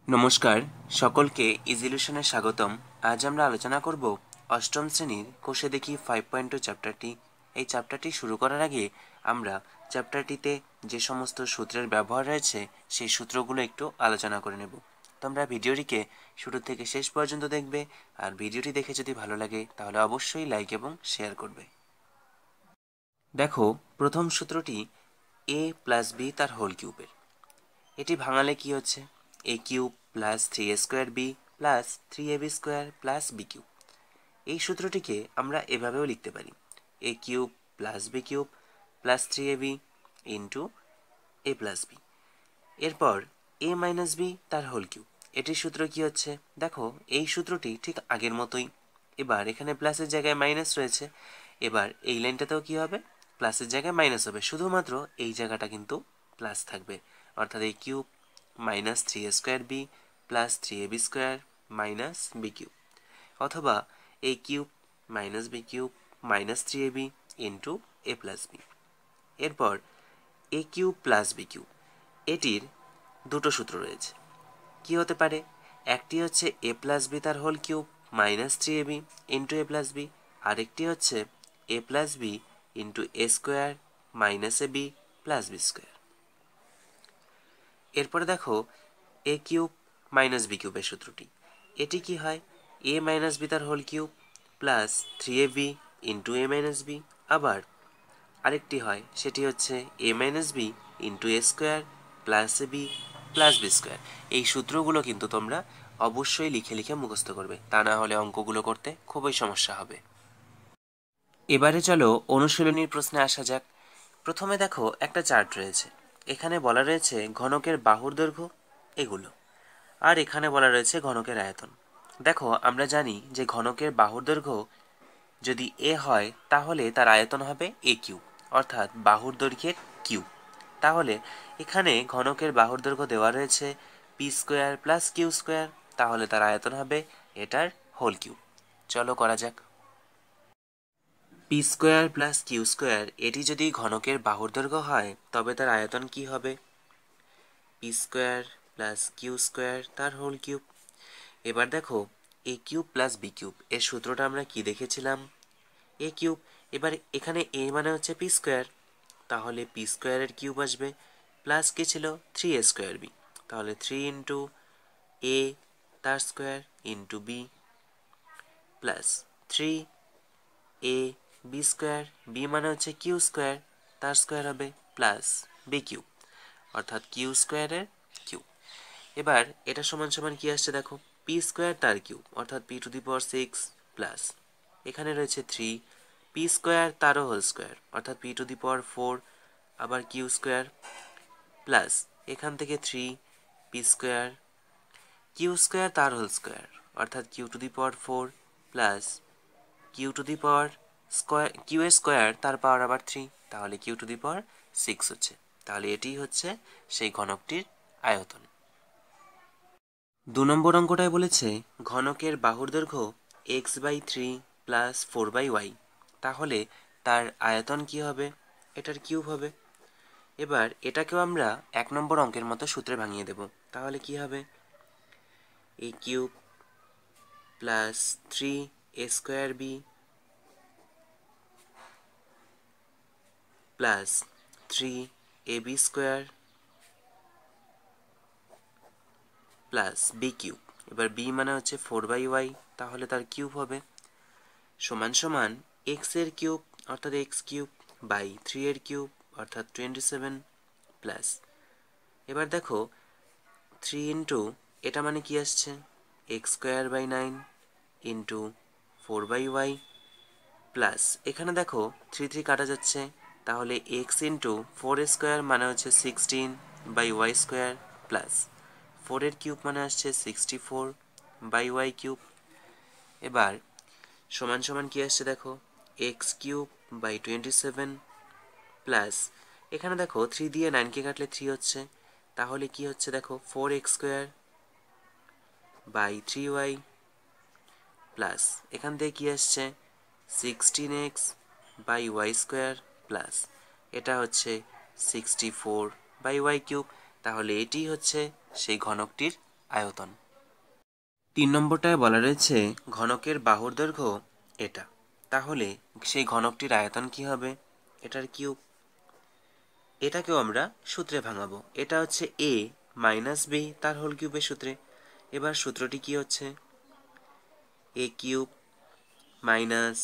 নমস্কার, সকলকে ইজিলিউশনে স্বাগতম। আজ আমরা আলোচনা করব অষ্টম শ্রেণীর কোষে দেখি 5.2 চ্যাপ্টারটি। এই চ্যাপ্টারটি শুরু করার আগে আমরা চ্যাপ্টারটিতে যে সমস্ত সূত্রের ব্যবহার রয়েছে সেই সূত্রগুলো একটু আলোচনা করে নেব। তোমরা ভিডিওটিকে শুরু থেকে শেষ পর্যন্ত দেখবে, আর ভিডিওটি দেখে যদি ভালো লাগে তাহলে অবশ্যই লাইক এবং শেয়ার করবে। দেখো, প্রথম সূত্রটি a প্লাস বি তার হোল কিউবের। এটি ভাঙালে কি হচ্ছে? A cube plus 3a² B plus 3ab² plus B cube. এই সূত্রটিকে আমরা এভাবেও লিখতে পারি, A cube plus B cube plus 3ab into A plus B. এরপর এ মাইনাস বি তার হোল কিউব। এটির সূত্র কি হচ্ছে? দেখো, এই সূত্রটি ঠিক আগের মতোই। এবার এখানে প্লাসের জায়গায় মাইনাস রয়েছে, এবার এই লাইনটাতেও কি হবে? প্লাসের জায়গায় মাইনাস হবে, শুধুমাত্র এই জায়গাটা কিন্তু প্লাস থাকবে। অর্থাৎ A cube minus 3a² B plus 3ab² minus B cube, অথবা A cube minus B cube minus 3ab into A plus B. এরপর A cube plus B cube, এটির দুটো সূত্র রয়েছে। কি হতে পারে? একটি হচ্ছে এ প্লাস বি তার whole cube minus 3ab into এ প্লাস বি, আরেকটি হচ্ছে A plus B into A square minus A B plus B square. এরপরে দেখো, এ কিউব মাইনাস বি কিউবের সূত্রটি। এটি কি হয়? এ মাইনাস বি তার whole cube plus 3ab into A minus B. আবার আরেকটি হয়, সেটি হচ্ছে A minus B into A square plus A B plus B square. এই সূত্রগুলো কিন্তু তোমরা অবশ্যই লিখে লিখে মুখস্থ করবে, তা না হলে অঙ্কগুলো করতে খুবই সমস্যা হবে। এবারে চলো অনুশীলনীর প্রশ্নে আসা যাক। প্রথমে দেখো, একটা চার্ট রয়েছে। এখানে বলা রয়েছে ঘনকের বাহুর দৈর্ঘ্য এগুলো, আর এখানে বলা রয়েছে ঘনকের আয়তন। দেখো, আমরা জানি যে ঘনকের বাহুর দৈর্ঘ্য যদি এ হয় তাহলে তার আয়তন হবে এ কিউব, অর্থাৎ বাহুর দৈর্ঘ্যের কিউব। তাহলে এখানে ঘনকের বাহুর দৈর্ঘ্য দেওয়া রয়েছে P square plus Q square, তাহলে তার আয়তন হবে এটার হোল কিউব। চলো করা যাক। P square plus Q square এটি যদি ঘনকের বাহুর দৈর্ঘ্য হয় তবে তার আয়তন কি হবে? P square plus Q square তার হোল কিউব। এবার দেখো, এ কিউব প্লাস বি কিউব এর সূত্রটা আমরা কি দেখেছিলাম? A cube. এবার এখানে এ মানে হচ্ছে পি স্কোয়ার, তাহলে পি স্কোয়ারের কিউব আসবে, প্লাস কি ছিল? 3a² বি, তাহলে 3 ইন্টু এ তার square into B plus 3 a B square, B মানে হচ্ছে কিউ স্কোয়ার, তার স্কোয়ার হবে প্লাস বি কিউব, অর্থাৎ কিউ স্কোয়ারের কিউব। এবার এটা সমান সমান কি আসছে? দেখো, পি স্কোয়ার তার কিউব অর্থাৎ p⁶ প্লাস এখানে রয়েছে 3 পি স্কোয়ার তারও হোল স্কোয়ার অর্থাৎ p⁴, আবার কিউ স্কোয়ার প্লাস এখান থেকে 3 পি স্কোয়ার কিউ স্কোয়ার তার হোল স্কোয়ার অর্থাৎ q⁴ প্লাস কিউ এর স্কোয়ার তার পাওয়ার আবার 3, তাহলে q⁶ হচ্ছে। তাহলে এটি হচ্ছে সেই ঘনকটির আয়তন। 2 নম্বর অঙ্কটায় বলেছে ঘনকের বাহুর দৈর্ঘ্য x/3 প্লাস 4/y, তাহলে তার আয়তন কি হবে? এটার কিউব হবে। এবার এটাকেও আমরা 1 নম্বর অঙ্কের মতো সূত্রে ভাঙিয়ে দেব। তাহলে কি হবে? A cube plus 3a² B plus 3ab² plus B cube. এবার বি মানে হচ্ছে 4/y, তাহলে তার কিউব হবে, সমান সমান এক্স এর কিউব অর্থাৎ এক্স কিউব বাই 3 এর কিউব অর্থাৎ 27 প্লাস। এবার দেখো, 3 ইন্টু এটা মানে কি আসছে? x²/9 ইন্টু 4/y প্লাস এখানে দেখো 3 3 কাটা যাচ্ছে, তাহলে x ইন্টু 4² মানে হচ্ছে 16/y² প্লাস 4 এর কিউব মানে আসছে 64/y³। এবার সমান সমান কি আসছে? দেখো, x³/27 প্লাস এখানে দেখো 3 দিয়ে 9 কে কাটলে 3 হচ্ছে, তাহলে কি হচ্ছে? দেখো, 4x²/3y প্লাস এখান থেকে কি আসছে? 16x/y² প্লাস এটা হচ্ছে 64/y³। তাহলে এটি হচ্ছে সেই ঘনকটির আয়তন। 3 নম্বরটায় বলা রয়েছে ঘনকের বাহুর দৈর্ঘ্য এটা, তাহলে সেই ঘনকটির আয়তন কি হবে? এটার কিউব। এটাকেও আমরা সূত্রে ভাঙাবো। এটা হচ্ছে a মাইনাস বি তার হোল কিউবের সূত্রে। এবার সূত্রটি কি হচ্ছে? a cube minus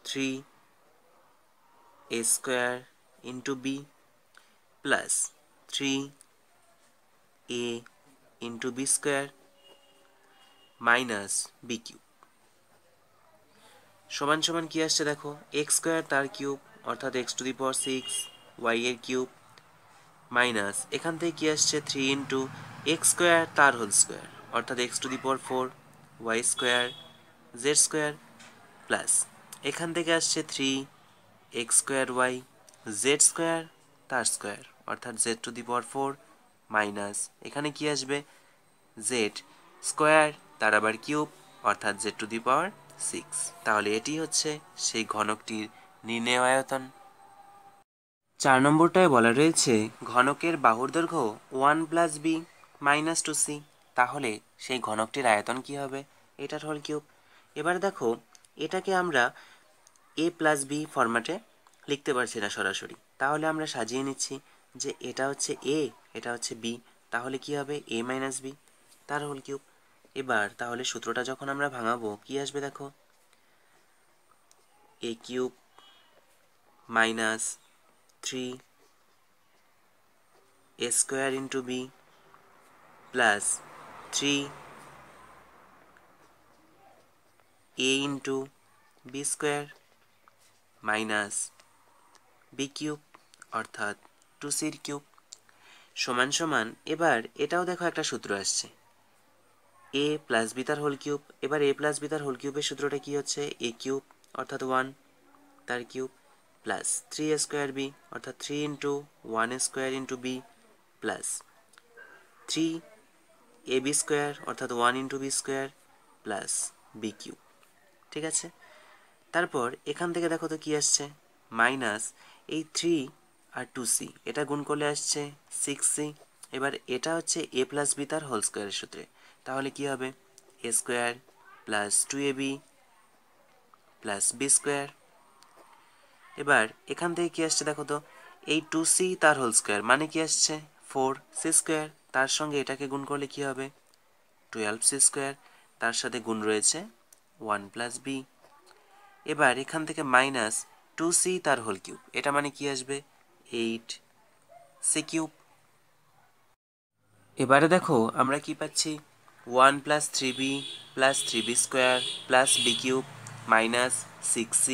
3a square into B plus 3a into B square minus B cube সমান সমান কি আসছে দেখো, এক্স স্কোয়ার তার কিউব অর্থাৎ X to the power 6 Y এর কিউব মাইনাস এখান থেকে কি আসছে 3 ইন্টু এক্স স্কোয়ার তার হোল স্কোয়ার অর্থাৎ X to the power 4 Y square Z square plus এখান থেকে আসছে 3 x square y Z square তার স্কোয়ার অর্থাৎ z to the power 4 minus এখানে কি আসবে জেড স্কোয়ার তার আবার কিউব অর্থাৎ জেড টু দি পাওয়ার 6। তাহলে এটি হচ্ছে সেই ঘনকটির নির্ণেয় আয়তন। 4 নম্বরটায় বলা রয়েছে ঘনকের বাহুর দৈর্ঘ্য 1 প্লাস বি মাইনাস 2c, তাহলে সেই ঘনকটির আয়তন কি হবে? এটার হোল কিউব। এবার দেখো এটাকে আমরা এ প্লাস বি ফরম্যাটে লিখতে পারছি না সরাসরি, তাহলে আমরা সাজিয়ে নিচ্ছি যে এটা হচ্ছে এ, এটা হচ্ছে বি, তাহলে কি হবে? এ মাইনাস বি তার হোল কিউব। এবার তাহলে সূত্রটা যখন আমরা ভাঙাবো কি আসবে দেখো, এ cube minus 3 a square into B plus 3 a into B square minus B cube অর্থাৎ 2c কিউব সমান সমান। এবার এটাও দেখো একটা সূত্র আসছে এ প্লাস বি তার হোল কিউব। এবার এ প্লাস বি তার হোল কিউবের সূত্রটা কি হচ্ছে? এ কিউব অর্থাৎ 1 তার cube plus 3a square b অর্থাৎ 3 into 1 square into B plus 3ab square অর্থাৎ 1 into B square plus B cube. ঠিক আছে, তারপর এখান থেকে দেখো তো কি আসছে, মাইনাস এই 3 আর 2c এটা গুণ করলে আসছে 6c। এবার এটা হচ্ছে এ প্লাস বি তার হোল স্কোয়ারের সূত্রে, তাহলে কি হবে? A square plus 2ab plus B square. এবার এখান থেকে কি আসছে দেখো তো, এই 2c তার হোল স্কোয়ার মানে কি আসছে 4c স্কোয়ার, তার সঙ্গে এটাকে গুণ করলে কি হবে? 12c স্কোয়ার, তার সাথে গুণ রয়েছে 1 প্লাস বি। এবার এখান থেকে মাইনাস 2c তার হোল কিউব, এটা মানে কি আসবে? 8c cube. এবারে দেখো আমরা কি পাচ্ছি, 1 plus 3b plus 3b square plus B cube minus 6c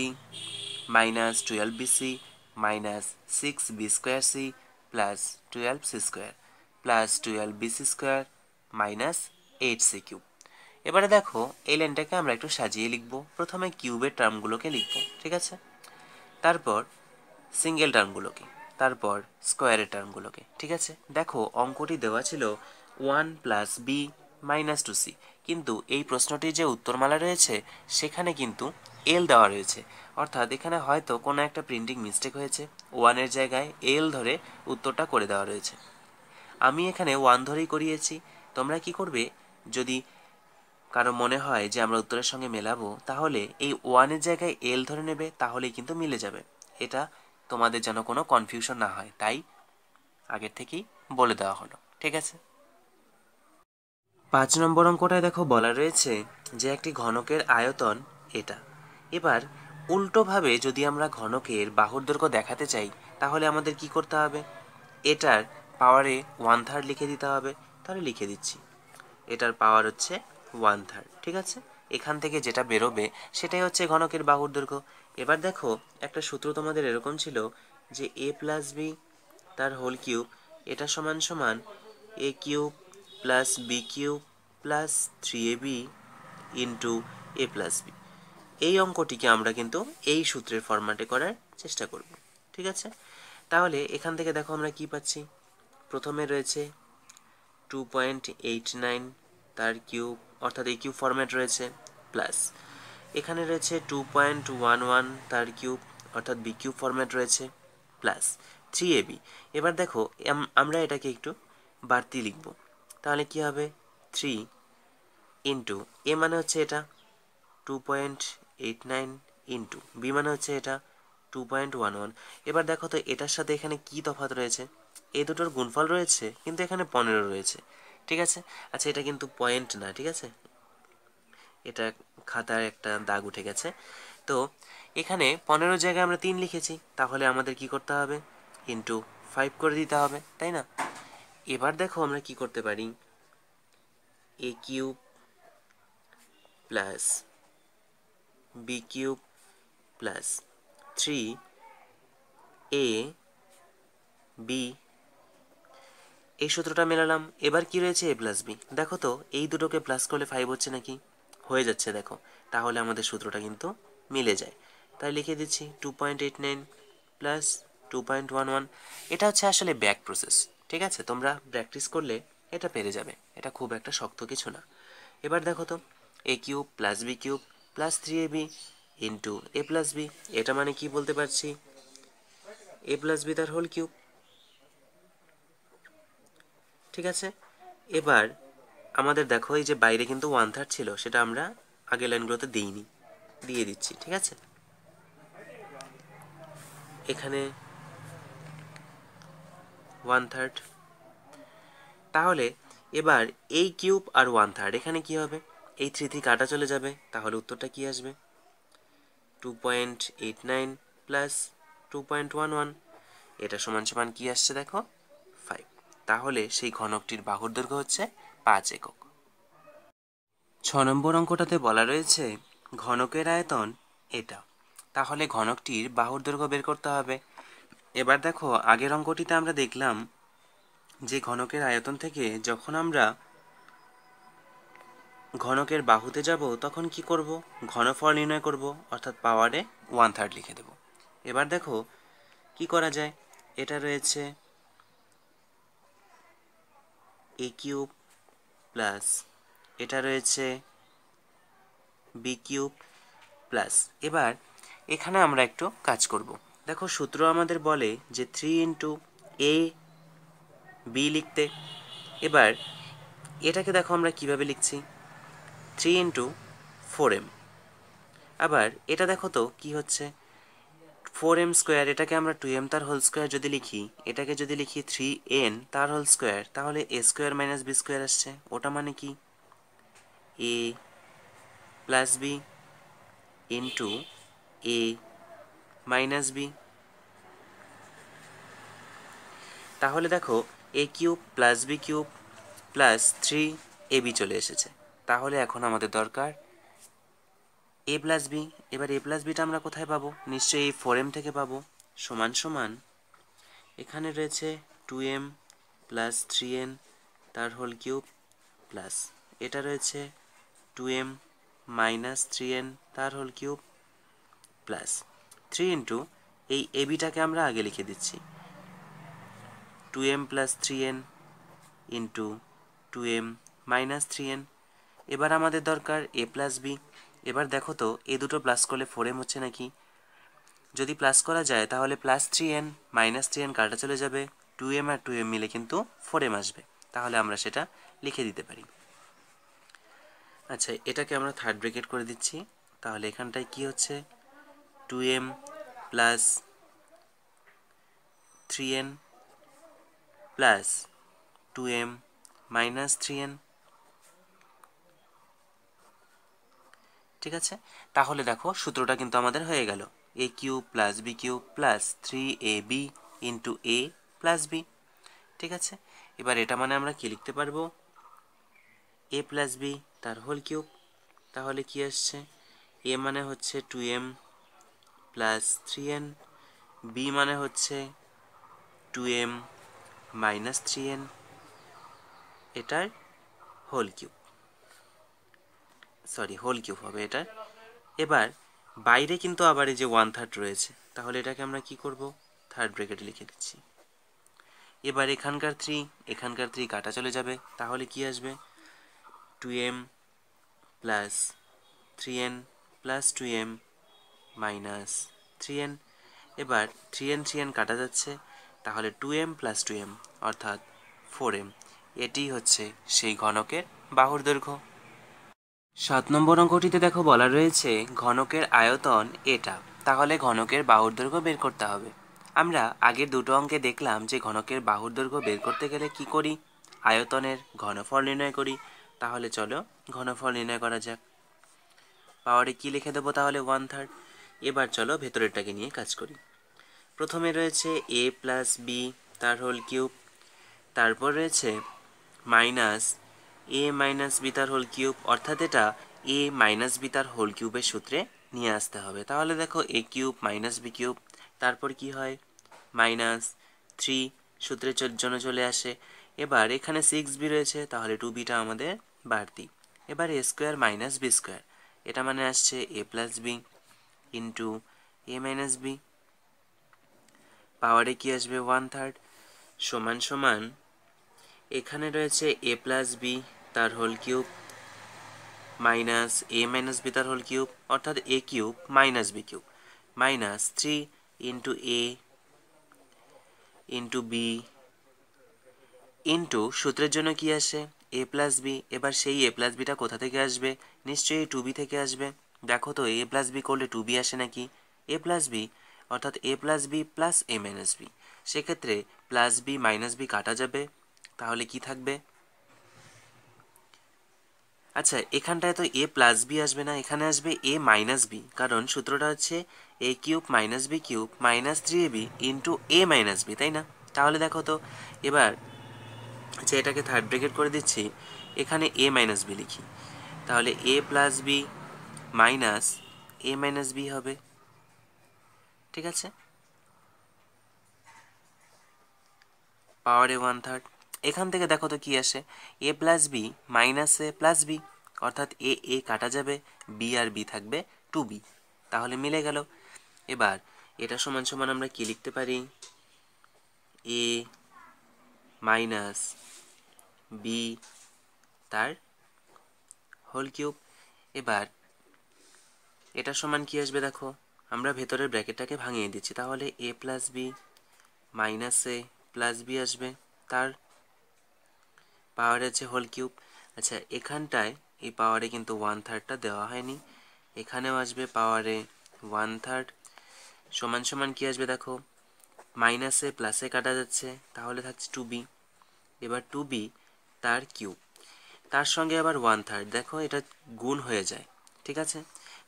minus 12bc minus 6b square c plus 12c square plus 12bc square minus 8c cube. এবারে দেখো এই লাইনটাকে আমরা একটু সাজিয়ে লিখব। প্রথমে কিউবের টার্মগুলোকে লিখব, ঠিক আছে, তারপর সিঙ্গেল টার্মগুলোকে, তারপর স্কোয়ারের টার্মগুলোকে। ঠিক আছে, দেখো অঙ্কটি দেওয়া ছিল 1 প্লাস বি মাইনাস 2c, কিন্তু এই প্রশ্নটির যে উত্তরমালা রয়েছে সেখানে কিন্তু এল দেওয়া রয়েছে, অর্থাৎ এখানে হয়তো কোনো একটা প্রিন্টিং মিস্টেক হয়েছে, 1-এর জায়গায় এল ধরে উত্তরটা করে দেওয়া রয়েছে। আমি এখানে 1 ধরেই করিয়েছি। তোমরা কি করবে, যদি কারো মনে হয় যে আমরা উত্তরের সঙ্গে মেলাবো, তাহলে এই 1-এর জায়গায় এল ধরে নেবে, তাহলেই কিন্তু মিলে যাবে। এটা তোমাদের যেন কোনো কনফিউশন না হয়, তাই আগের থেকেই বলে দেওয়া হলো। ঠিক আছে, 5 নম্বর অঙ্কটায় দেখো বলা রয়েছে যে একটি ঘনকের আয়তন এটা। এবার উল্টোভাবে যদি আমরা ঘনকের বাহুর দৈর্ঘ্য দেখাতে চাই, তাহলে আমাদের কি করতে হবে? এটার পাওয়ারে 1/3 লিখে দিতে হবে। তাহলে লিখে দিচ্ছি, এটার পাওয়ার হচ্ছে 1/3। ঠিক আছে, এখান থেকে যেটা বেরোবে সেটাই হচ্ছে ঘনকের বাহুর দৈর্ঘ্য। এবার দেখো একটা সূত্র তোমাদের এরকম ছিল যে এ প্লাস বি তার হোল কিউব, এটা সমান সমান A cube plus B cube plus 3ab into A plus B. এই অঙ্কটিকে আমরা কিন্তু এই সূত্রের ফরম্যাটে করার চেষ্টা করব। ঠিক আছে, তাহলে এখান থেকে দেখো আমরা কি পাচ্ছি, প্রথমে রয়েছে 2.89 তার কিউব অর্থাৎ এই কিউব ফরম্যাট রয়েছে, প্লাস এখানে রয়েছে 2.11 তার কিউব অর্থাৎ বি কিউব ফরম্যাট রয়েছে, প্লাস 3ab। এবার দেখো আমরা এটাকে একটু বাড়তি লিখব, তাহলে কি হবে? থ্রি ইন্টু এ মানে হচ্ছে এটা 2.89 ইন্টু বি মানে হচ্ছে এটা 2.11। এবার দেখো তো এটার সাথে এখানে কি তফাৎ রয়েছে, এই দুটোর গুণফল রয়েছে কিন্তু এখানে 15 রয়েছে, ঠিক আছে। আচ্ছা এটা কিন্তু পয়েন্ট না, ঠিক আছে, এটা খাতায় একটা দাগ উঠে গেছে। তো এখানে 15 জায়গায় আমরা 3 লিখেছি, তাহলে আমাদের কি করতে হবে, ইন্টু 5 করে দিতে হবে, তাই না। এবার দেখো আমরা কি করতে পারি, A cube plus B cube plus 3 A B, এই সূত্রটা মেলালাম। এবার কি রয়েছে, এ প্লাস বি। দেখো তো এই দুটোকে প্লাস করলে 5 হচ্ছে নাকি, হয়ে যাচ্ছে দেখো, তাহলে আমাদের সূত্রটা কিন্তু মিলে যায়। তাই লিখে দিচ্ছি 2.89 প্লাস 2.11। এটা হচ্ছে আসলে ব্যাক প্রসেস, ঠিক আছে, তোমরা প্র্যাকটিস করলে এটা পেরে যাবে, এটা খুব একটা শক্ত কিছু না। এবার দেখো তো A cube plus B cube plus 3ab into A plus B, এটা মানে কি বলতে পারছি, এ প্লাস বি তার হোল কিউব, ঠিক আছে। এবার আমাদের দেখো এই যে বাইরে কিন্তু 1/3 ছিল, সেটা আমরা আগের লাইনগুলোতে দিইনি, দিয়ে দিচ্ছি, ঠিক আছে। এখানে 1/3, তাহলে এবার এই কিউব আর 1/3 এখানে কি হবে, এই 3 কাটা চলে যাবে, তাহলে উত্তরটা কি আসবে, 2.89 প্লাস 2.11, এটা সমান সমান কি আসছে দেখো, 5। তাহলে সেই ঘনকটির বাহুর দৈর্ঘ্য হচ্ছে 5 একক। 6 নম্বর অঙ্কটাতে বলা রয়েছে ঘনকের আয়তন এটা, তাহলে ঘনকটির বাহুর দৈর্ঘ্য বের করতে হবে। এবার দেখো আগের অঙ্কটিতে আমরা দেখলাম যে ঘনকের আয়তন থেকে যখন আমরা ঘনকের বাহুতে যাব তখন কি করব, ঘনফল নির্ণয় করব, অর্থাৎ পাওয়ারে 1/3 লিখে দেব। এবার দেখো কি করা যায়, এটা রয়েছে এ কিউব প্লাস এটা রয়েছে বি কিউব প্লাস, এবার এখানে আমরা একটু কাজ করব। দেখো সূত্র আমাদের বলে যে 3 ইন্টু এ বি লিখতে। এবার এটাকে দেখো আমরা কিভাবে লিখছি, 3 ইন্টু 4m। আবার এটা দেখো তো কি হচ্ছে, 4m স্কোয়ার, এটাকে আমরা 2m তার হোল স্কোয়ার যদি লিখি, এটাকে যদি লিখি 3n তার হোল স্কোয়ার, তাহলে a square minus B square আসছে। ওটা মানে কি, a plus B into A minus B. তাহলে দেখো এ cube plus B cube plus 3ab চলে এসেছে। তাহলে এখন আমাদের দরকার এ প্লাস বি। এবার এ প্লাস বিটা আমরা কোথায় পাবো, নিশ্চয়ই এই 4m থেকে পাবো, সমান সমান এখানে রয়েছে 2m প্লাস 3n তার হোল কিউব প্লাস এটা রয়েছে 2m মাইনাস 3n তার হোল কিউব প্লাস 3 ইন্টু এই এবিটাকে আমরা আগে লিখে দিচ্ছি 2m plus 3n into 2m minus 3n। এবার আমাদের দরকার এ প্লাস বি। এবার দেখো তো এ দুটো প্লাস করলে 4m হচ্ছে নাকি, যদি প্লাস করা যায় তাহলে প্লাস 3n মাইনাস 3n কাটা চলে যাবে, 2m আর 2m মিলে কিন্তু 4m আসবে, তাহলে আমরা সেটা লিখে দিতে পারি। আচ্ছা এটাকে আমরা থার্ড ব্র্যাকেট করে দিচ্ছি, তাহলে এখানটায় কি হচ্ছে 2m plus 3n plus 2m minus 3n, ঠিক আছে। তাহলে দেখো সূত্রটা কিন্তু আমাদের হয়ে গেল, A cube plus B cube plus 3ab into A plus B, ঠিক আছে। এবার এটা মানে আমরা কি লিখতে পারবো, এ প্লাস বি তার হোল কিউব। তাহলে কি আসছে, এ মানে হচ্ছে 2m প্লাস 3n, বি মানে হচ্ছে 2m মাইনাস 3n, এটার whole cube, sorry whole cube হবে এটার। এবার বাইরে কিন্তু আবার এই যে 1/3 রয়েছে, তাহলে এটাকে আমরা কি করব, থার্ড ব্র্যাকেটে লিখে দিচ্ছি। এবার এখানকার 3 কাটা চলে যাবে, তাহলে কি আসবে 2m plus 3n plus 2m minus 3n। এবার 3n কাটা যাচ্ছে, তাহলে 2m প্লাস 2m অর্থাৎ 4m, এটি হচ্ছে সেই ঘনকের বাহুর দৈর্ঘ্য। 7 নম্বর অঙ্কটিতে দেখো বলা রয়েছে ঘনকের আয়তন এটা, তাহলে ঘনকের বাহুর দৈর্ঘ্য বের করতে হবে। আমরা আগের দুটো অঙ্কে দেখলাম যে ঘনকের বাহুর দৈর্ঘ্য বের করতে গেলে কি করি, আয়তনের ঘনফল নির্ণয় করি। তাহলে চলো ঘনফল নির্ণয় করা যাক। পাওয়ারে কি লিখে দেবো তাহলে 1/3। এবার চলো ভেতরেরটাকে নিয়ে কাজ করি। প্রথমে রয়েছে a প্লাস বি তার হোল কিউব, তারপর রয়েছে মাইনাস a মাইনাস বি তার হোল কিউব, অর্থাৎ এটা a মাইনাস বি তার হোল কিউবের সূত্রে নিয়ে আসতে হবে। তাহলে দেখো a cube minus B cube, তারপর কি হয় মাইনাস 3 সূত্রের জন্য চলে আসে। এবার এখানে 6b রয়েছে, তাহলে 2bটা আমাদের বাড়তি। এবার a square minus B square, এটা মানে আসছে a plus B into a minus b, পাওয়ারে কি আসবে 1/3 সমান সমান এখানে রয়েছে a প্লাস বি তার whole cube minus a minus B তার হোল কিউব, অর্থাৎ a cube minus B cube minus 3 into a into b into সূত্রের জন্য কি আসে a প্লাস বি। এবার সেই a প্লাস বিটা কোথা থেকে আসবে, নিশ্চয়ই 2b থেকে আসবে। দেখো তো a প্লাস বি করলে 2b আসে নাকি, a প্লাস বি অর্থাৎ a plus B plus a minus b, সেক্ষেত্রে প্লাস বি মাইনাস বি কাটা যাবে, তাহলে কি থাকবে। আচ্ছা এখানটায় তো a প্লাস বি আসবে না, এখানে আসবে a মাইনাস বি, কারণ সূত্রটা হচ্ছে a cube minus B cube minus 3ab into a minus b, তাই না। তাহলে দেখো তো এবার আচ্ছা এটাকে থার্ড ব্র্যাকেট করে দিচ্ছি, এখানে a মাইনাস বি লিখি, তাহলে a plus b minus a minus b হবে, ঠিক আছে। পাওয়ারে 1/3, এখান থেকে দেখো তো কি আসে a plus b minus a plus b, অর্থাৎ এ কাটা যাবে, বি আর বি থাকবে 2b, তাহলে মিলে গেল। এবার এটা সমান সমান আমরা কি লিখতে পারি, a মাইনাস বি তার হোল কিউব। এবার এটা সমান কি আসবে দেখো, আমরা ভেতরের ব্র্যাকেটটাকে ভাঙিয়ে দিচ্ছি, তাহলে a plus b minus a plus b আসবে, তার পাওয়ার আছে হোল কিউব। আচ্ছা এখানটায় এই পাওয়ারে কিন্তু 1/3টা দেওয়া হয়নি, এখানেও আসবে পাওয়ারে 1/3 সমান সমান কি আসবে দেখো, মাইনাসে প্লাসে কাটা যাচ্ছে, তাহলে থাকছে 2b। এবার 2b তার কিউব, তার সঙ্গে আবার 1/3, দেখো এটা গুণ হয়ে যায়, ঠিক আছে,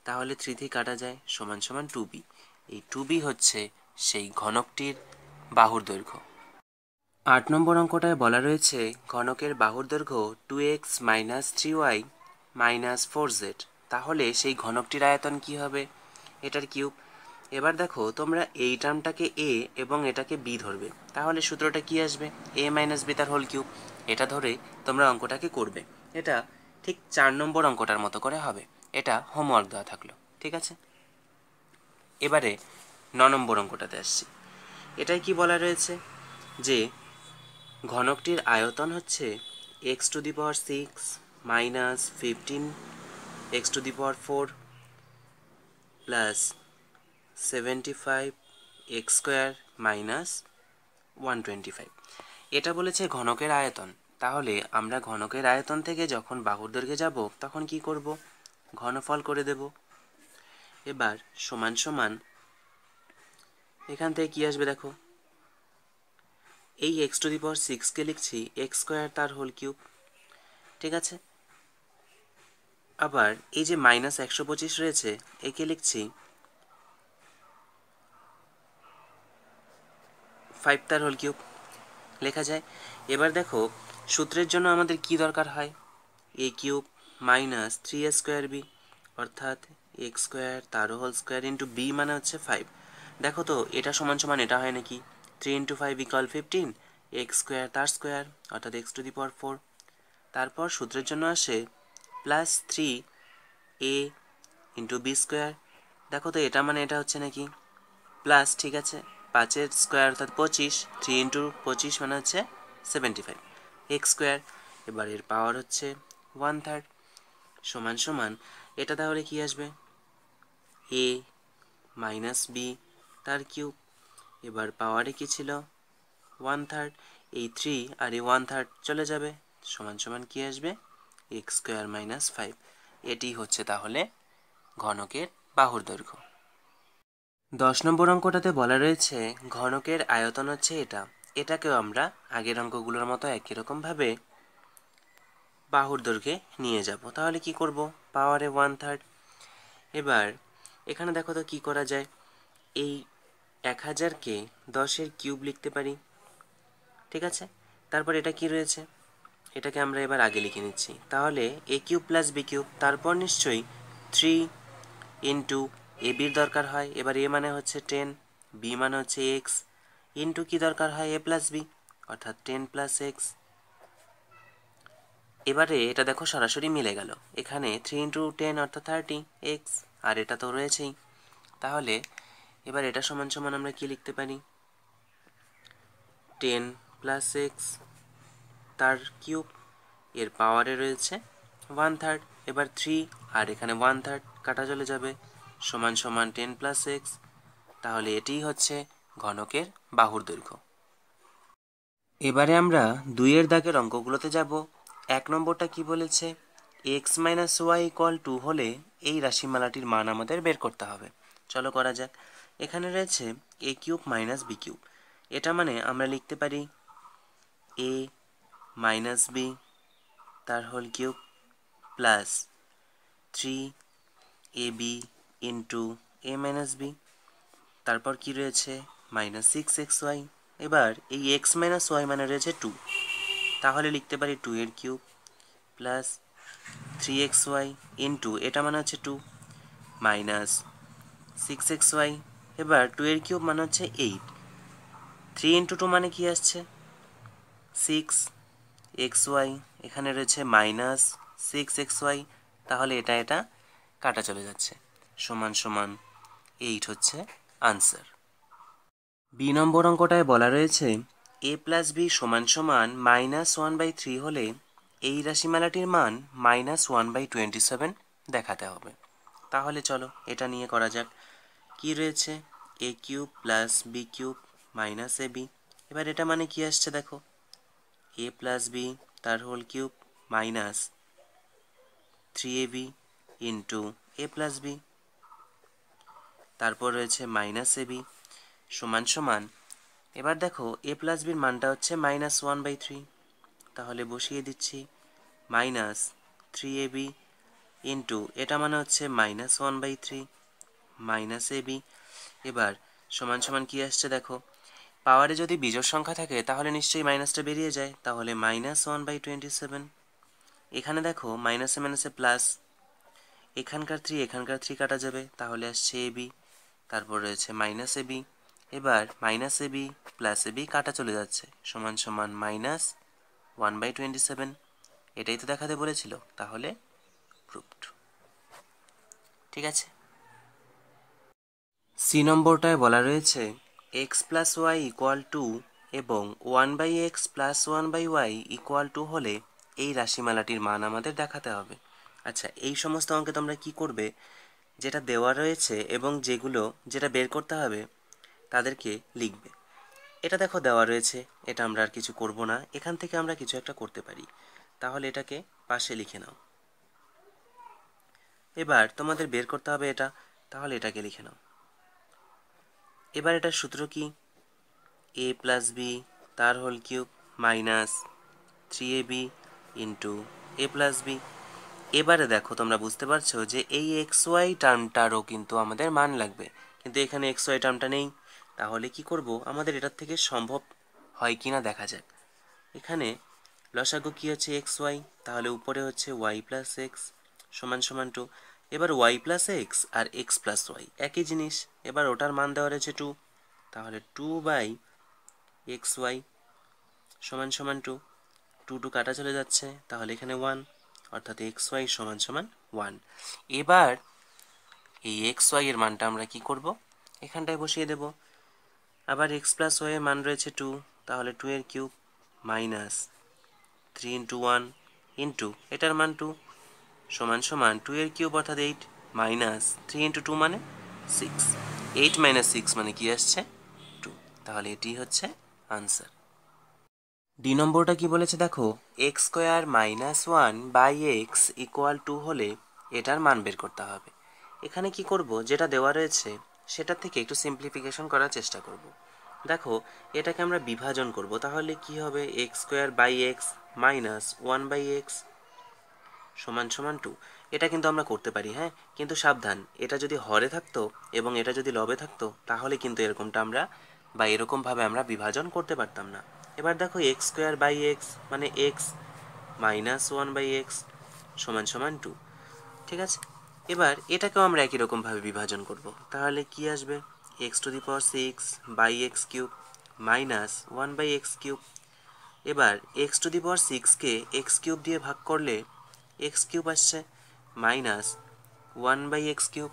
তাহলে 3 থেকে কাটা যায়, সমান সমান 2b। এই 2b হচ্ছে সেই ঘনকটির বাহুর দৈর্ঘ্য। 8 নম্বর অঙ্কটায় বলা রয়েছে ঘনকের বাহুর দৈর্ঘ্য 2x minus 3y minus 4z, তাহলে সেই ঘনকটির আয়তন কি হবে, এটার কিউব। এবার দেখো তোমরা এই টার্মটাকে a এবং এটাকে b ধরবে, তাহলে সূত্রটা কি আসবে a মাইনাস বি তার হোল কিউব, এটা ধরে তোমরা অঙ্কটাকে করবে। এটা ঠিক 4 নম্বর অঙ্কটার মতো করে হবে, এটা হোমওয়ার্ক দেওয়া থাকলো, ঠিক আছে। এবারে 9 নম্বর অঙ্কটাতে আসছি। এটাই কি বলা রয়েছে যে ঘনকটির আয়তন হচ্ছে x to the power 6 minus 15 x to the power 4 plus 75 x square minus 125। এটা বলেছে ঘনকের আয়তন, তাহলে আমরা ঘনকের আয়তন থেকে যখন বাহুর দৈর্ঘ্যে যাব তখন কি করব, ঘনফল করে দেব। এবার সমান সমান এখান থেকে কি আসবে দেখো, এই এক্স টু দি পাওয়ার 6কে লিখছি এক্স স্কোয়ার তার হোল কিউব, ঠিক আছে। আবার এই যে মাইনাস 125 রয়েছে একে লিখছি 5 তার হোল কিউব, লেখা যায়। এবার দেখো সূত্রের জন্য আমাদের কি দরকার হয়, a cube minus 3a square b, অর্থাৎ এক্স স্কোয়ার তার হোল স্কোয়ার ইন্টু বি মানে হচ্ছে 5। দেখো তো এটা সমান সমান এটা হয় নাকি, 3 ইন্টু 5 ইকুয়াল 15, এক্স স্কোয়ার তার স্কোয়ার অর্থাৎ এক্স টু দি পাওয়ার 4, তারপর সূত্রের জন্য আসে plus 3a into B square. দেখো তো এটা মানে এটা হচ্ছে নাকি প্লাস, ঠিক আছে, 5-এর স্কোয়ার অর্থাৎ 25, 3 ইন্টু 25 মানে হচ্ছে 75 এক্স স্কোয়ার। এবার এর পাওয়ার হচ্ছে 1/3 সমান সমান এটা তাহলে কি আসবে a মাইনাস বি তার কিউব। এবার পাওয়ারে কি ছিল 1/3, এই 3 আর এই 1/3 চলে যাবে, সমান সমান কি আসবে এক্স স্কোয়ার মাইনাস 5। এটি হচ্ছে তাহলে ঘনকের বাহুর দৈর্ঘ্য। 10 নম্বর অঙ্কটাতে বলা রয়েছে ঘনকের আয়তন হচ্ছে এটা। এটাকেও আমরা আগের অঙ্কগুলোর মতো একই রকমভাবে বাহুর দৈর্ঘ্যে নিয়ে যাব। তাহলে কি করব? পাওয়ারে 1/3। এবার এখানে দেখো তো কি করা যায়। এই 1000কে 10-এর কিউব লিখতে পারি, ঠিক আছে। তারপর এটা কি রয়েছে, এটাকে আমরা এবার আগে লিখে নিচ্ছি। তাহলে এ কিউব প্লাস বি কিউব, তারপর নিশ্চয়ই 3 ইন্টু এ বির দরকার হয়। এবার এ মানে হচ্ছে 10, বি মানে হচ্ছে এক্স, ইন্টু কি দরকার হয়? এ প্লাস বি, অর্থাৎ 10 প্লাস এক্স। এবারে এটা দেখো সরাসরি মিলে গেল। এখানে 3 ইন্টু 10 অর্থাৎ 30 এক্স, আর এটা তো রয়েছেই। তাহলে এবার এটা সমান সমান আমরা কি লিখতে পারি? 10 প্লাস এক্স তার কিউব, এর পাওয়ারে রয়েছে 1/3। এবার 3 আর এখানে 1/3 কাটা চলে যাবে, সমান সমান 10 প্লাস এক্স। তাহলে এটিই হচ্ছে ঘনকের বাহুর দৈর্ঘ্য। এবারে আমরা 2-এর দাগের অঙ্কগুলোতে যাব। 1 নম্বরটা কি বলেছে? এক্স মাইনাস ওয়াই ইকুয়াল 2 হলে এই রাশিমালাটির মান আমাদের বের করতে হবে। চলো করা যাক। এখানে রয়েছে A cube minus B cube. এটা মানে আমরা লিখতে পারি এ মাইনাস বি তার whole cube plus 3ab into A minus B, তারপর কি রয়েছে মাইনাস 6xy। এবার এই এক্স মাইনাস ওয়াই মানে রয়েছে 2, তাহলে লিখতে পারি 2 এর কিউব প্লাস 3xy ইন্টু এটা মানে হচ্ছে 2 মাইনাস 6xy। এবার 2 এর কিউব মানে হচ্ছে 8, 3 ইন্টু 2 মানে কি আসছে 6xy, এখানে রয়েছে মাইনাস 6xy। তাহলে এটা কাটা চলে যাচ্ছে, সমান সমান 8 হচ্ছে আনসার। বি নম্বর অঙ্কটায় বলা রয়েছে এ প্লাস বি সমান সমান -1/3 হলে এই রাশিমালাটির মান -1/27 দেখাতে হবে। তাহলে চলো এটা নিয়ে করা যাক। কি রয়েছে? A cube plus B cube minus A B. এবার এটা মানে কি আসছে দেখো, এ প্লাস বি তার whole cube minus 3ab into এ প্লাস বি, তারপর রয়েছে মাইনাস এ বি সমান সমান। এবার দেখো এ প্লাস বির মানটা হচ্ছে -1/3, তাহলে বসিয়ে দিচ্ছি -3ab ইন্টু এটা মানে হচ্ছে -1/3 মাইনাস এ বি। এবার সমান সমান কি আসছে দেখো, পাওয়ারে যদি বিজোড় সংখ্যা থাকে তাহলে নিশ্চয়ই মাইনাসটা বেরিয়ে যায়, তাহলে -1/27। এখানে দেখো মাইনাসে মাইনাসে প্লাস, এখানকার 3 কাটা যাবে, তাহলে আসছে এ বি, তারপর রয়েছে মাইনাস এ বি। এবার minus A B plus A B কাটা চলে যাচ্ছে, সমান সমান -1/27। এটাই তো দেখাতে বলেছিল, তাহলে প্রুভড। ঠিক আছে। সি নম্বরটায় বলা রয়েছে এক্স প্লাস ওয়াই ইকুয়াল 2 এবং 1/x প্লাস 1/y ইকুয়াল 2 হলে এই রাশিমালাটির মান আমাদের দেখাতে হবে। আচ্ছা, এই সমস্ত অঙ্কে তোমরা কি করবে, যেটা দেওয়া রয়েছে এবং যেটা বের করতে হবে তাদেরকে লিখবে। এটা দেখো দেওয়া রয়েছে, এটা আমরা আর কিছু করব না, এখান থেকে আমরা কিছু একটা করতে পারি। তাহলে এটাকে পাশে লিখে নাও। এবার তোমাদের বের করতে হবে এটা, তাহলে এটাকে লিখে নাও। এবার এটার সূত্র কি? এ প্লাস বি তার whole cube minus 3ab into এ প্লাস বি। এবারে দেখো তোমরা বুঝতে পারছো যে এই এক্স ওয়াই টার্মটারও কিন্তু আমাদের মান লাগবে, কিন্তু এখানে এক্স ওয়াই টার্মটা নেই। তাহলে কি করব, আমাদের এটার থেকে সম্ভব হয় কি না দেখা যাক। এখানে লসাগু কি হচ্ছে এক্স ওয়াই, তাহলে উপরে হচ্ছে ওয়াই প্লাস এক্স সমান সমান 2। এবার ওয়াই প্লাস এক্স আর এক্স প্লাস ওয়াই একই জিনিস, এবার ওটার মান দেওয়া রয়েছে 2, তাহলে 2/xy সমান সমান 2, 2 কাটা চলে যাচ্ছে, তাহলে এখানে 1, অর্থাৎ xy সমান সমান 1। এবার এই xy এর মানটা আমরা কি করব, এখানটায় বসিয়ে দেব। আবার x প্লাস y এর মান রয়েছে 2, তাহলে 2 এর কিউব মাইনাস 3 ইন্টু 1 ইন্টু এটার মান 2 সমান সমান 2 এর কিউব অর্থাৎ 8 মাইনাস 3 ইন্টু 2 মানে 6, 8 মাইনাস 6 মানে কি আসছে 2। তাহলে এটি হচ্ছে আনসার। ডি নম্বরটা কি বলেছে দেখো, x square minus one by x equal to হলে এটার মান বের করতে হবে। এখানে কি করব, যেটা দেওয়া রয়েছে সেটার থেকে একটু সিম্পলিফিকেশন করার চেষ্টা করব। দেখো এটাকে আমরা বিভাজন করব, তাহলে কি হবে, x square by x minus one by x সমান সমান টু। এটা কিন্তু আমরা করতে পারি, হ্যাঁ, কিন্তু সাবধান, এটা যদি হরে থাকতো এবং এটা যদি লবে থাকতো তাহলে কিন্তু এরকমটা আমরা বা এরকমভাবে আমরা বিভাজন করতে পারতাম না। এবার দেখো এক্স স্কোয়ার বাই এক্স মানে x minus one by x সমান সমান টু, ঠিক আছে। এবার এটাকেও আমরা একই রকমভাবে বিভাজন করব, তাহলে কি আসবে, X to the power six by x cube minus one by x cube. এবার এক্স টু দি পাওয়ার সিক্সকে এক্স কিউব দিয়ে ভাগ করলে এক্স কিউব আসছে minus one by x cube.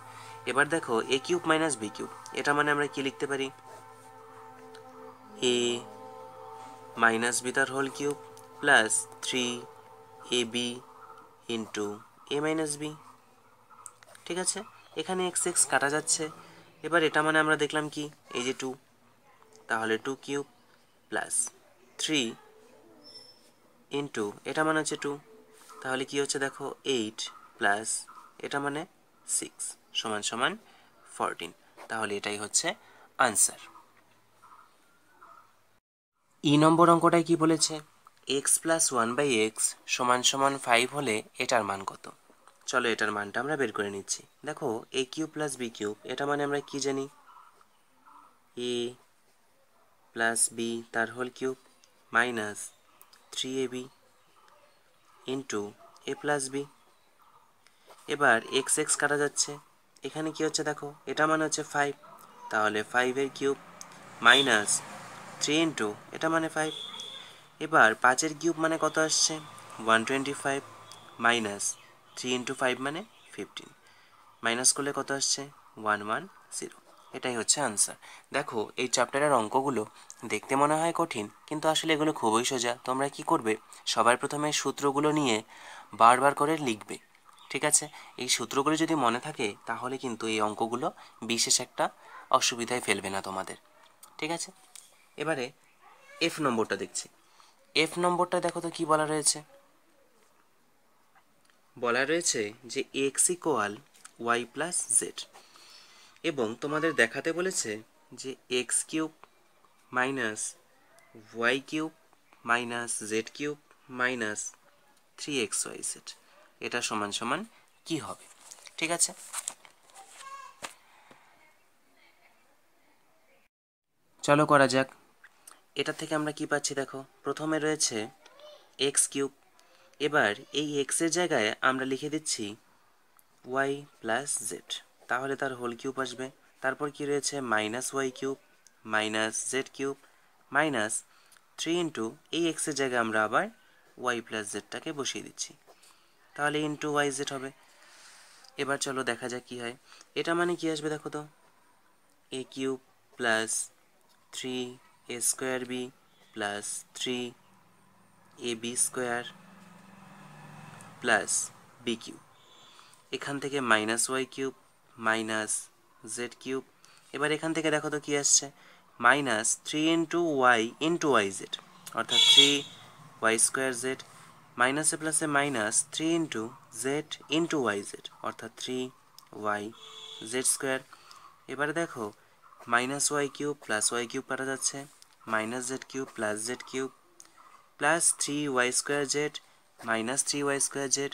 এবার দেখো এ কিউব মাইনাস বি কিউব, এটা মানে আমরা কি লিখতে পারি, এ মাইনাস বি তার whole cube plus three A B into A minus B, ঠিক আছে। এখানে এক্স এক্স কাটা যাচ্ছে। এবার এটা মানে আমরা দেখলাম কি, এই যে টু, তাহলে two cube plus three into এটা মানে হচ্ছে টু, তাহলে কি হচ্ছে দেখো এইট প্লাস এটা মানে সিক্স সমান সমান 14। তাহলে এটাই হচ্ছে আনসার। ই নম্বর অঙ্কটায় কি বলেছে, x plus one by x সমান সমান 5 হলে এটার মান কত। চলো এটার মানটা আমরা বের করে নিচ্ছি। দেখো এ কিউব প্লাস বি কিউব, এটা মানে আমরা কি জানি, এ প্লাস বি তার whole cube minus three A B into A plus B. এবার এক্স এক্স কাটা যাচ্ছে, এখানে কি হচ্ছে দেখো, এটা মানে হচ্ছে 5, তাহলে 5 কিউব মাইনাস থ্রি ইন্টু এটা মানে 5। এবার 5 কিউব মানে কত আসছে, 125 মাইনাস থ্রি ইন্টু 5 মানে 15, মাইনাস করলে কত আসছে 110। এটাই হচ্ছে আনসার। দেখো এই চ্যাপ্টারের অঙ্কগুলো দেখতে মনে হয় কঠিন, কিন্তু আসলে এগুলো খুবই সোজা। তোমরা কি করবে, সবার প্রথমে সূত্রগুলো নিয়ে বারবার করে লিখবে, ঠিক আছে। এই সূত্রগুলো যদি মনে থাকে তাহলে কিন্তু এই অঙ্কগুলো বিশেষ একটা অসুবিধায় ফেলবে না তোমাদের, ঠিক আছে। এবারে এফ নম্বরটা দেখছি। এফ নম্বরটা দেখো তো কি বলা রয়েছে, বলা রয়েছে যে x equal y plus z, এবং তোমাদের দেখাতে বলেছে যে x cube minus Y cube minus Z cube minus three x y z এটা সমান সমান কি হবে, ঠিক আছে। চলো করা যাক। এটা থেকে আমরা কি পাচ্ছি দেখো, প্রথমে রয়েছে এক্স কিউব, এবার এই এক্সের জায়গায় আমরা লিখে দিচ্ছি ওয়াই প্লাস জেড, তাহলে তার হোল কিউব আসবে। তারপর কি রয়েছে minus Y cube minus Z cube minus three into এই এক্সের জায়গায় আমরা আবার ওয়াই প্লাস জেডটাকে বসিয়ে দিচ্ছি, তাহলে ইন্টু ওয়াই জেড হবে। এবার চলো দেখা যাক কি হয়। এটা মানে কি আসবে দেখো তো, A cube plus three A square B plus three A B square plus B cube, এখান থেকে minus Y cube minus Z cube. এবার এখান থেকে দেখো তো কি আসছে, minus three into Y Z অর্থাৎ থ্রি ওয়াই স্কোয়ার জেড মাইনাসে প্লাসে minus three Z into Y Z অর্থাৎ থ্রি ওয়াই জেড স্কোয়ার। এবারে দেখো minus Y cube plus Y cube কাটা যাচ্ছে, minus Z cube plus three Y square z minus three Y square z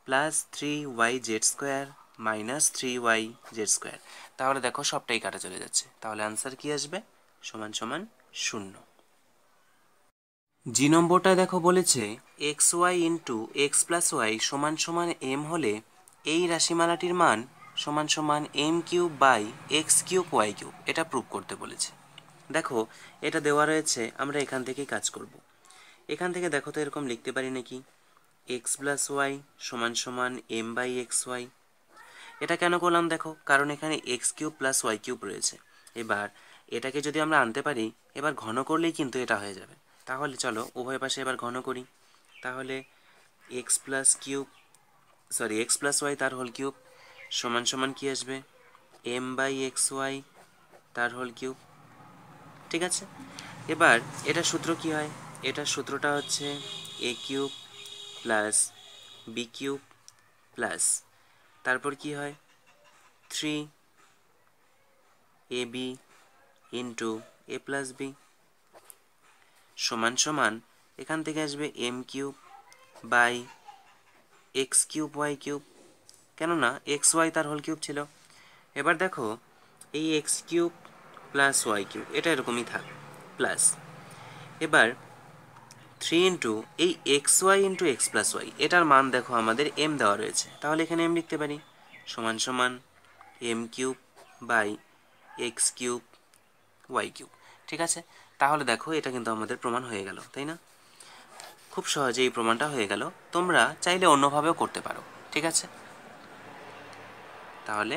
plus three Y Z square minus three Y Z square. তাহলে দেখো সবটাই কাটা চলে যাচ্ছে, তাহলে আনসার কি আসবে, সমান সমান 0। জি নম্বরটা দেখো বলেছে x y into x plus y সমান সমান এম হলে এই রাশিমালাটির মান সমান সমান m cube by x cube y cube, এটা প্রুভ করতে বলেছে। দেখো এটা দেওয়া রয়েছে, আমরা এখান থেকেই কাজ করব। এখান থেকে দেখো তো এরকম লিখতে পারি নাকি, এক্স প্লাস ওয়াই সমান সমান এম বাই এক্স ওয়াই। এটা কেন করলাম দেখো, কারণ এখানে x cube plus Y cube রয়েছে। এবার এটাকে যদি আমরা আনতে পারি, এবার ঘন করলেই কিন্তু এটা হয়ে যাবে। তাহলে চলো উভয় পাশে এবার ঘন করি, তাহলে এক্স প্লাস ওয়াই তার হোল কিউব সমান সমান কি আসবে, এম বাই এক্স ওয়াই তার হোল কিউব, ঠিক আছে। এবার এটা সূত্র কি হয়, এটার সূত্রটা হচ্ছে A cube plus B cube plus তারপর কি হয় 3ab ইন্টু এ প্লাস বি সমান সমান এখান থেকে আসবে m cube by x cube y cube, কেননা এক্স ওয়াই তার হোল কিউব ছিল। এবার দেখো এই x cube plus Y cube এটা এরকমই থাক প্লাস এবার 3 ইন্টু এই x y into x plus y এটার মান দেখো আমাদের এম দেওয়া রয়েছে, তাহলে এখানে এম লিখতে পারি সমান সমান m cube by x cube y cube. ঠিক আছে, তাহলে দেখো এটা কিন্তু আমাদের প্রমাণ হয়ে গেল, তাই না? খুব সহজে এই প্রমাণটা হয়ে গেল, তোমরা চাইলে অন্যভাবেও করতে পারো। ঠিক আছে, তাহলে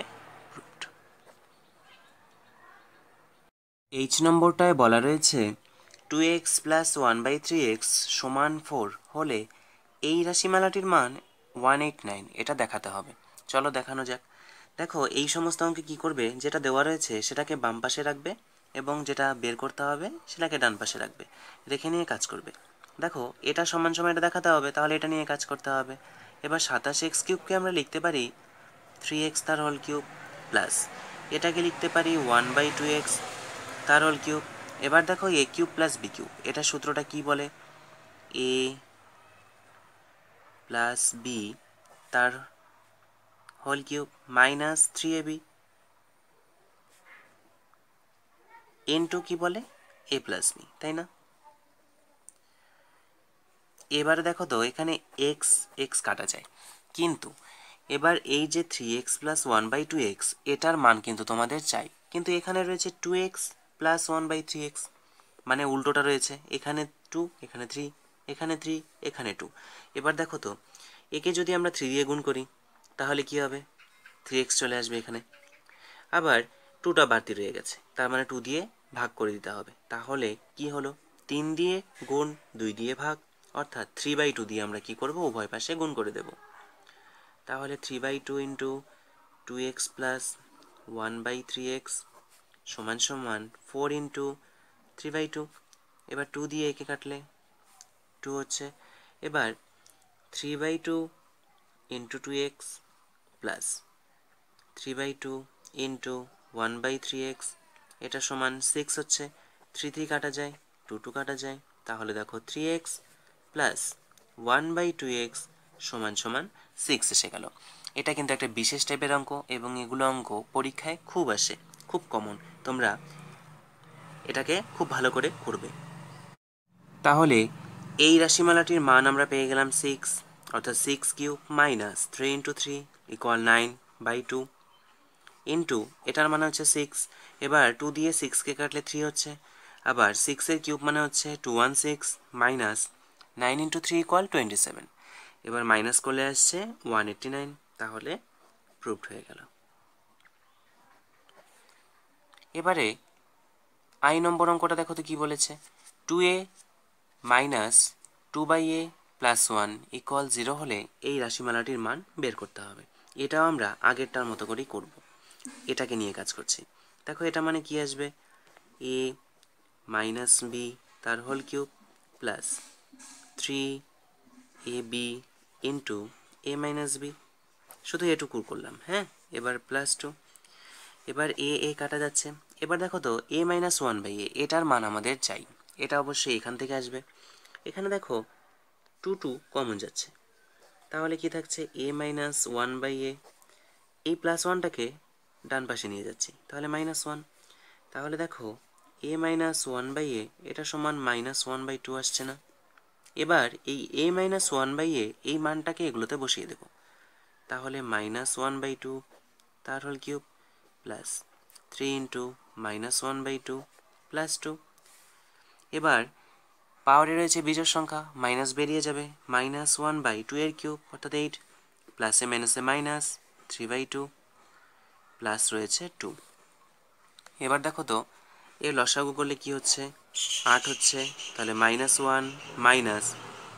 এইচ নম্বরটায় বলা রয়েছে 2x প্লাস 1/3x সমান 4 হলে এই রাশিমালাটির মান 189 এটা দেখাতে হবে। চলো দেখানো যাক। দেখো এই সমস্ত অঙ্কে কী করবে, যেটা দেওয়া রয়েছে সেটাকে বাম পাশে রাখবে এবং যেটা বের করতে হবে সেটাকে ডান পাশে রাখবে, রেখে নিয়ে কাজ করবে। দেখো এটা সমান সমান এটা দেখাতে হবে, তাহলে এটা নিয়ে কাজ করতে হবে। এবার 27x কিউবকে আমরা লিখতে পারি 3x তার হোল কিউব প্লাস এটাকে লিখতে পারি 1/2x তার হোল কিউব। এবার দেখো এ কিউব প্লাস বি কিউব এটা সূত্রটা কি বলে, এ প্লাস বি তার whole cube minus 3ab into কি বলে এ প্লাস বি, তাই না? এবার দেখো তো এখানে এক্স এক্স কাটা যায়, কিন্তু এবার এই যে 3x প্লাস 1/2x এটার মান কিন্তু তোমাদের চাই, কিন্তু এখানে রয়েছে 2x প্লাস 1/3x মানে উল্টোটা রয়েছে, এখানে 2 এখানে 3 এখানে 3 এখানে 2। এবার দেখো তো একে যদি আমরা 3 দিয়ে গুণ করি তাহলে কি হবে, 3x চলে আসবে এখানে, আবার 2টা বাড়তি রয়ে গেছে, তার মানে 2 দিয়ে ভাগ করে দিতে হবে। তাহলে কি হলো, 3 দিয়ে গুণ 2 দিয়ে ভাগ, অর্থাৎ 3/2 দিয়ে আমরা কি করব, উভয় পাশে গুণ করে দেব। তাহলে 3/2 ইন্টু 2x প্লাস 1/3x সমান সমান 4 ইন্টু 3/2। এবার 2 দিয়ে একে কাটলে 2 হচ্ছে। এবার 3/2 into 2x plus 3/2 into 1/3x এটা সমান 6 হচ্ছে। 3 3 কাটা যায়, 2 2 কাটা যায়, তাহলে দেখো 3x প্লাস 1/2x সমান সমান 6 এসে গেল। এটা কিন্তু একটা বিশেষ টাইপের অঙ্ক এবং এগুলো অঙ্ক পরীক্ষায় খুব আসে, খুব কমন, তোমরা এটাকে খুব ভালো করে করবে। তাহলে এই রাশিমালাটির মান আমরা পেয়ে গেলাম 6, অর্থাৎ 6 cube minus 3 into 3 equal 9/2 into এটার মানে হচ্ছে 6। এবার 2 দিয়ে 6কে কাটলে 3 হচ্ছে, আবার 6 কিউব মানে হচ্ছে 216 মাইনাস 9 ইন্টু 3 ইকুয়াল 27। এবার মাইনাস করলে আসছে 189, তাহলে প্রুভড হয়ে গেল। এবারে আই নম্বর অঙ্কটা দেখো তো কি বলেছে, 2a minus 2/a plus 1 equal 0 হলে এই রাশিমালাটির মান বের করতে হবে। এটাও আমরা আগেরটার মতো করেই করব, এটাকে নিয়ে কাজ করছি। দেখো এটা মানে কি আসবে, a মাইনাস বি তার whole cube plus 3ab into A minus B, শুধু এটুকু করলাম। হ্যাঁ, এবার প্লাস 2, এবার এ কাটা যাচ্ছে। এবার দেখো তো a মাইনাস 1/a এটার মান আমাদের চাই, এটা অবশ্যই এখান থেকে আসবে। এখানে দেখো 2 2 কমন যাচ্ছে, তাহলে কি থাকছে a মাইনাস 1/a, এই প্লাস 1টাকে ডান পাশে নিয়ে যাচ্ছি, তাহলে মাইনাস 1। তাহলে দেখো a মাইনাস 1/a এটা সমান মাইনাস 1/2 আসছে না। এবার এই a মাইনাস 1/a এই মানটাকে এগুলোতে বসিয়ে দেব, তাহলে মাইনাস 1/2 তার whole cube plus 3 into minus 1/2 plus 2। এবার পাওয়ারে রয়েছে বিজোড় সংখ্যা, মাইনাস বেরিয়ে যাবে, মাইনাস 1/2 এর কিউব অর্থাৎ 8 প্লাসে মাইনাসে মাইনাস 3/2 প্লাস রয়েছে 2। এবার দেখো তো এর লসাগু করলে কি হচ্ছে, 8 হচ্ছে, তাহলে -1 মাইনাস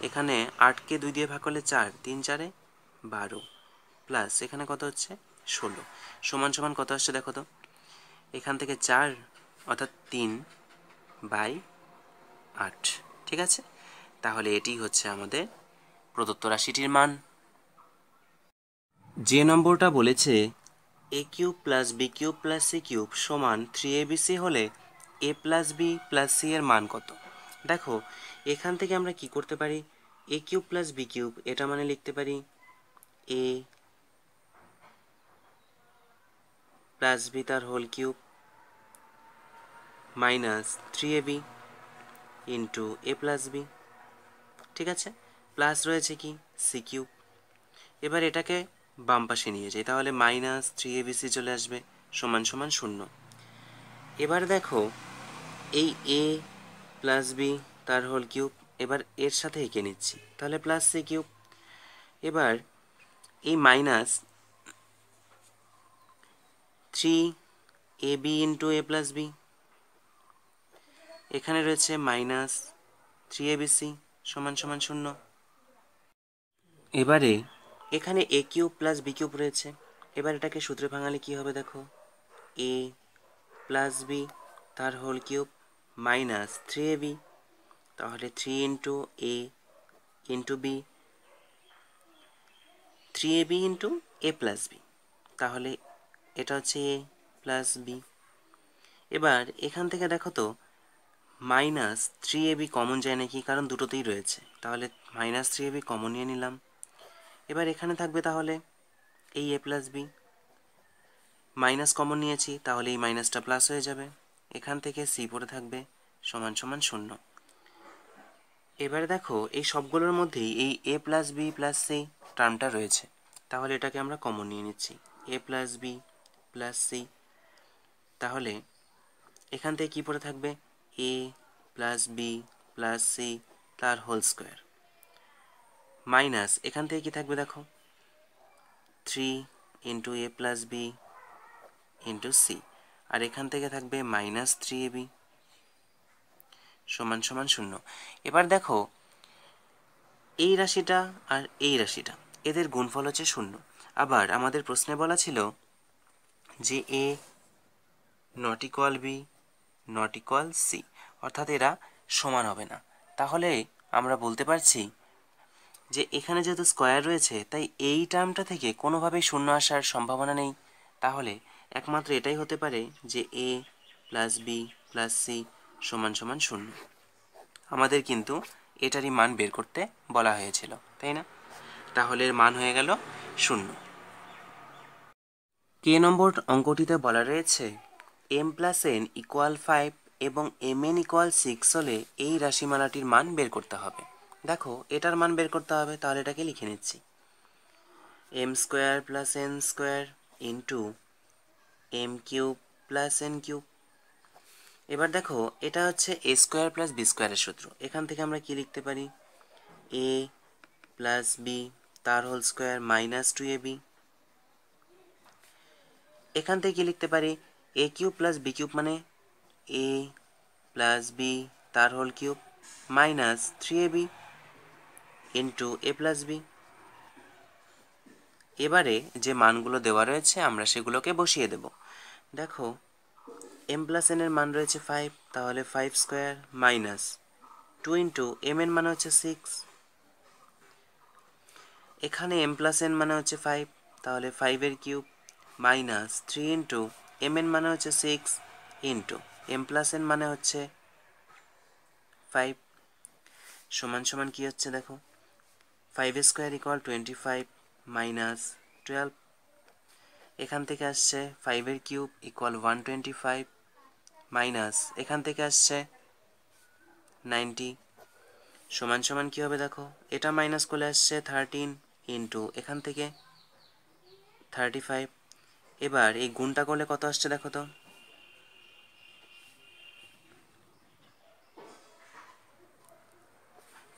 এখানে 8কে 2 দিয়ে ভাগ করলে 4, 3 4 12 প্লাস এখানে কত হচ্ছে 16 সমান সমান কত আসছে দেখো তো, এখান থেকে 4 অর্থাৎ 3/8। ঠিক আছে, তাহলে এটি হচ্ছে আমাদের প্রদত্ত রাশিটির মান। যে নম্বরটা বলেছে A cube plus B cube plus C cube সমান 3abc হলে A plus B plus C এর মান কত? দেখো এখান থেকে আমরা কি করতে পারি, A cube plus B cube এটা মানে লিখতে পারি এ প্লাস বি তার whole cube minus 3ab into এ প্লাস বি। ঠিক আছে, প্লাস রয়েছে কি সি কিউব। এবার এটাকে বাম পাশে নিয়ে যাই, তাহলে মাইনাস 3abc চলে আসবে সমান সমান 0। এবার দেখো এই এ প্লাস বি তার হোল কিউব এবার এর সাথে এঁকে নিচ্ছি, তাহলে প্লাস সি কিউব। এবার এই মাইনাস 3ab ইন্টু এ প্লাস বি, এখানে রয়েছে মাইনাস 3abc সমান সমান 0। এবারে এখানে a cube plus B cube রয়েছে, এবার এটাকে সূত্রে ভাঙালে কি হবে দেখো, এ প্লাস বি তার হোল কিউব মাইনাস 3ab, তাহলে 3 into a into b, 3ab into A plus b, তাহলে এটা হচ্ছে এ প্লাস বি। এবার এখান থেকে দেখো তো মাইনাস 3ab কমন যায় নাকি, কারণ দুটোতেই রয়েছে, তাহলে মাইনাস 3ab কমন নিয়ে নিলাম। এবার এখানে থাকবে তাহলে এই এ প্লাস বি, মাইনাস কমন নিয়েছি তাহলে এই মাইনাসটা প্লাস হয়ে যাবে, এখান থেকে সি পড়ে থাকবে সমান সমান 0। এবারে দেখো এই সবগুলোর মধ্যেই এই এ প্লাস বি প্লাস সি টার্মটা রয়েছে, তাহলে এটাকে আমরা কমন নিয়ে নিচ্ছি এ প্লাস বি প্লাস সি, তাহলে এখান থেকে কী পড়ে থাকবে এ প্লাস বি প্লাস সি তার হোল স্কোয়ার মাইনাস এখান থেকে কী থাকবে দেখো 3 ইন্টু এ প্লাস বি ইন্টু সি, আর এখান থেকে থাকবে মাইনাস 3ab সমান সমান 0। এবার দেখো এই রাশিটা আর এই রাশিটা এদের গুণফল হচ্ছে 0। আবার আমাদের প্রশ্নে বলা ছিল যে A not equal B not equal C, অর্থাৎ এরা সমান হবে না। তাহলে আমরা বলতে পারছি যে এখানে যেহেতু স্কোয়ার রয়েছে তাই এই টার্মটা থেকে কোনোভাবেই 0 আসার সম্ভাবনা নেই, তাহলে একমাত্র এটাই হতে পারে যে A plus B plus C সমান সমান 0। আমাদের কিন্তু এটারই মান বের করতে বলা হয়েছিল, তাই না? তাহলে এর মান হয়ে গেল 0। কে নম্বর অঙ্কটিতে বলা রয়েছে এম প্লাস এন ইকুয়াল 5 এবং এম এন ইকুয়াল 6 হলে এই রাশিমালাটির মান বের করতে হবে। দেখো এটার মান বের করতে হবে, তাহলে এটাকে লিখে নিচ্ছি m square plus n square into m cube plus n cube. এবার দেখো এটা হচ্ছে এ স্কোয়ার প্লাস বি স্কোয়ারের সূত্র, এখান থেকে আমরা কি লিখতে পারি এ প্লাস বি তার হোল স্কোয়ার মাইনাস 2ab, এখান থেকে কি লিখতে পারি A cube plus B cube মানে এ প্লাস বি তার whole cube minus 3ab into এ প্লাস বি। এবারে যে মানগুলো দেওয়া রয়েছে আমরা সেগুলোকে বসিয়ে দেব। দেখো এম প্লাস এন এর মান রয়েছে 5, তাহলে 5 স্কোয়ার মাইনাস 2 ইন্টু এম এর মানে হচ্ছে 6, এখানে এম প্লাস এন মানে হচ্ছে 5, তাহলে 5 এর cube minus 3 into m n মানে হচ্ছে 6 ইন্টু এম প্লাস এন মানে হচ্ছে 5 সমান সমান কি হচ্ছে দেখো 5 স্কোয়ার ইকুয়াল 25 মাইনাস 12, এখান থেকে আসছে 5 এর কিউব ইকুয়াল 125 মাইনাস এখান থেকে আসছে 90 সমান সমান কী হবে দেখো এটা মাইনাস করে আসছে 13 ইন্টু এখান থেকে 35। এবার এই গুণটা করলে কত আসছে দেখো তো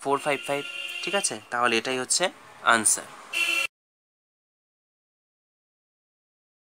455। ঠিক আছে, তাহলে এটাই হচ্ছে আনসার।